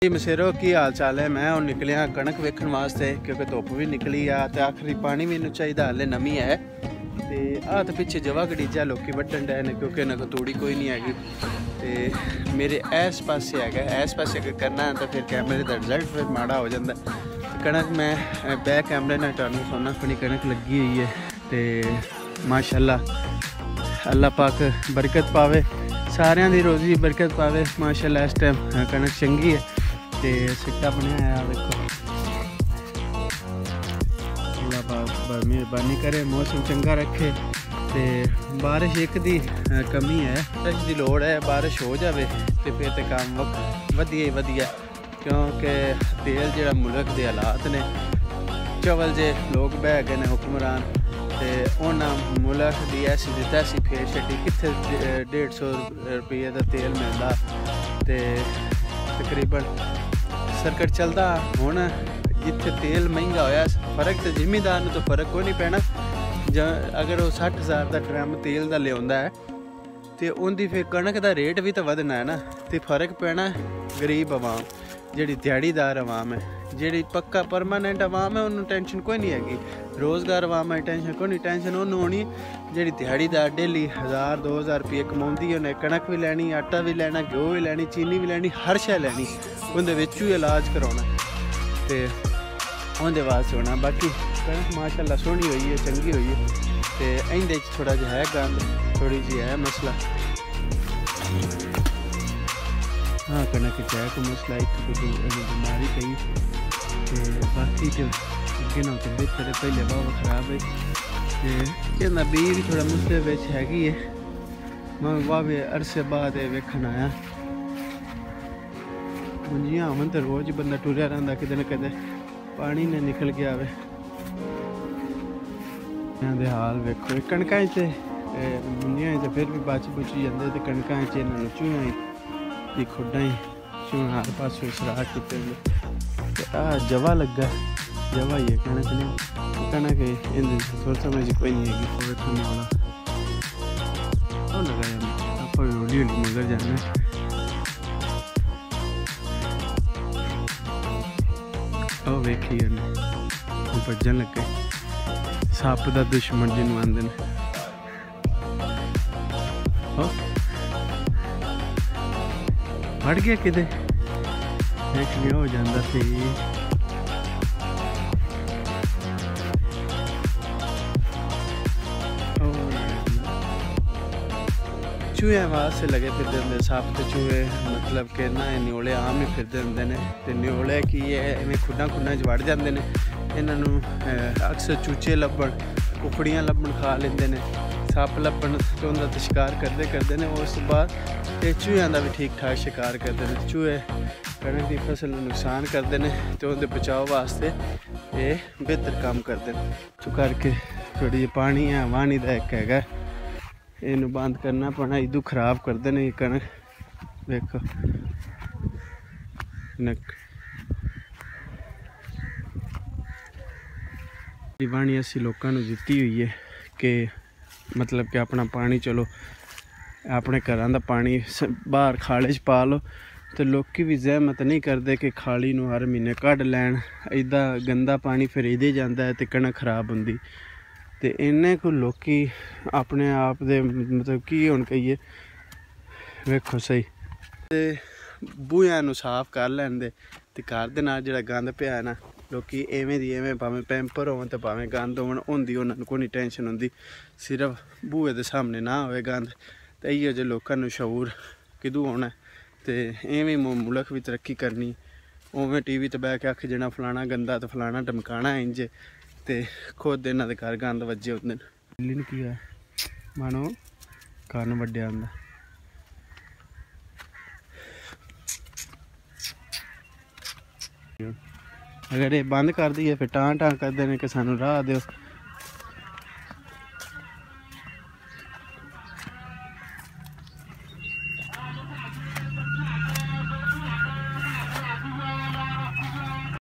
जी मसेरो की हाल चाल है। मैं हूँ निकलिया कणक वेखण वास्ते क्योंकि धुप भी निकली आ ते आखिरी पानी मैनू चाहिए हाले नमी है। ते आ तो पिछे जवा गड़ीजा लोग वड्डन डे ने क्योंकि ना तूड़ी कोई नहीं हैगी। ते मेरे इस पासे है इस पासे अगर करना है तो फिर कैमरे का रिजल्ट फिर माड़ा हो जाता। कणक मैं बैक कैमरे ने तुहानू सोना अपनी कणक लगी हुई है। तो माशाअल्लाह अल्लाह पाक बरकत पावे, सारिਆਂ ਦੀ रोजी बरकत पावे। माशाअल्लाह इस टाइम कणक चंगी है ते सिट्टा बनाया देखो। अल्लाह पाक मेहरबानी करे, मौसम चंगा रखे। ते बारिश एक दी कमी है, टच की लोड़ है। बारिश हो जाए तो फिर तो काम वधिया ही वधिया, क्योंकि तेल जो मुल्क के हालात ने चवल जे लोग बह गए ने हुक्मरान, तो उन्होंने मुल्क की ऐसी की तैसी फेर छड़ी कितने 150 रुपये का तेल मिलता। तो तकरीबन सर्कट चलता हूँ जिथे तेल महंगा होया फर्क तो जिमीदार ने तो फर्क कोई नहीं पैना। अगर वो 60,000 का ड्रम तेल का लिया है तो उनकी फिर कणक का रेट भी तो वधना है ना। तो फर्क पैना गरीब आवाम, जी दिहाड़ीदार आवाम है, जी पक्का परमानेंट आवाम है, उन्होंने टेंशन कोई नहीं हैगी। रोज़गार आवाम है टेंशन कोई नहीं, टेंशन उन्होंने होनी जी दिहाड़ीदार डेली 1000-2000 रुपये कमाती, उन्हें कणक भी लैनी, आटा भी लेना, घ्यो भी लैनी, चीनी भी लैनी, हर शै लैनी, उनके विच ही इलाज कराना तो उनके वास्ते होना। बाकी कणक माशाअल्लाह सोहनी हुई है, चंगी हुई है। तो इंदे थोड़ा जिहा है गंद, थोड़ी जी है मसला। हाँ कणक है कोई मसला, एक बीमारी पई तो बाकी तो अगे ना तो बेहतर है, पहले बहुत खराब है। तो बी भी थोड़ा मुसले हैगी है। मैं वावे अरसे बाद वेखन आया, मुंजियां होवन तो रोज़ बंदा टुरया रहिंदा, किते न किते पानी ने निकल के आवे। इन्हां हाल वेखो, कणकां च मुंजियां तो फिर भी बच जाते, तो कणकां च इन्हां चूहियां की खुड्डां ही चूहे हर पासों सराख किते तो आ जवा लगा, जवा ही है कणक नहीं, कणक इन सोच समझ कोई नहीं हैगी। वेखने वाला लगाया आप हौली हौली मगर जाना। वेखी भजन लगे, सप का दुश्मन जिन्हों आंदे ने। फड़ गया किते देख लिया हो जाता सी। चूहे वास्ते लगे फिरते होंगे सप तो चूहे, मतलब कि ना न्योले आम ही फिरते होंगे ने। तो न्योले की है इवें खुड्डां खुड्डां च वड़ जाते हैं। इन्हों अक्सर चूचे लभण, कुकड़ियाँ लभण खा लेंदे ने, सप लभण तो उनका तो शिकार करते करते हैं। उस बाद ये चूहियां का भी ठीक ठाक शिकार करते हैं। चूहे कणक की फसल नुकसान करते हैं, तो उनके बचाव वास्ते ये बेहतर काम करते हैं। तो करके थोड़ी पानी है वाणी का एक है, इनू बंद करना पड़ना, इदू खराब करते हैं कणक। देखो वाणी असी लोगों को दिती हुई है कि मतलब कि अपना पानी चलो अपने घरों का पानी बाहर खाले च पा लो। तो लोग भी जहमत नहीं करते कि खाली नू हर महीने कढ़ लैन, इदा गंदा पानी फिर इदे जाता है तो कणक खराब होंदी। तो इन्हें को लोग अपने आप दे मतलब की हुण कहिए वेखो सही ते बूहियां नू साफ कर लैंदे, ते घर दे नाल जिहड़ा गंद पिया ना, लोग इवें दी इवें भावें पैंपर होवन ते भावें गंद होवन, होंदी उन्हां नूं कोई टेंशन होंदी, सिर्फ बूहे दे सामने ना होवे गंद। तो इयो जे लोकां नूं शऊर किदू होना। तो इवें मुल्क भी तरक्की करनी, उवें टीवी ते बैठ के आख देना फलाना गंदा तो फलाना धमकाना इंज, तो खुद इन्हां दे घर गंद वजे होंदे ने। बिल्ली नूं की होया मानो कान वड्डिया होंदा। अगर ये बंद कर दिए फिर टां टां करते हैं कि सानू राह दो,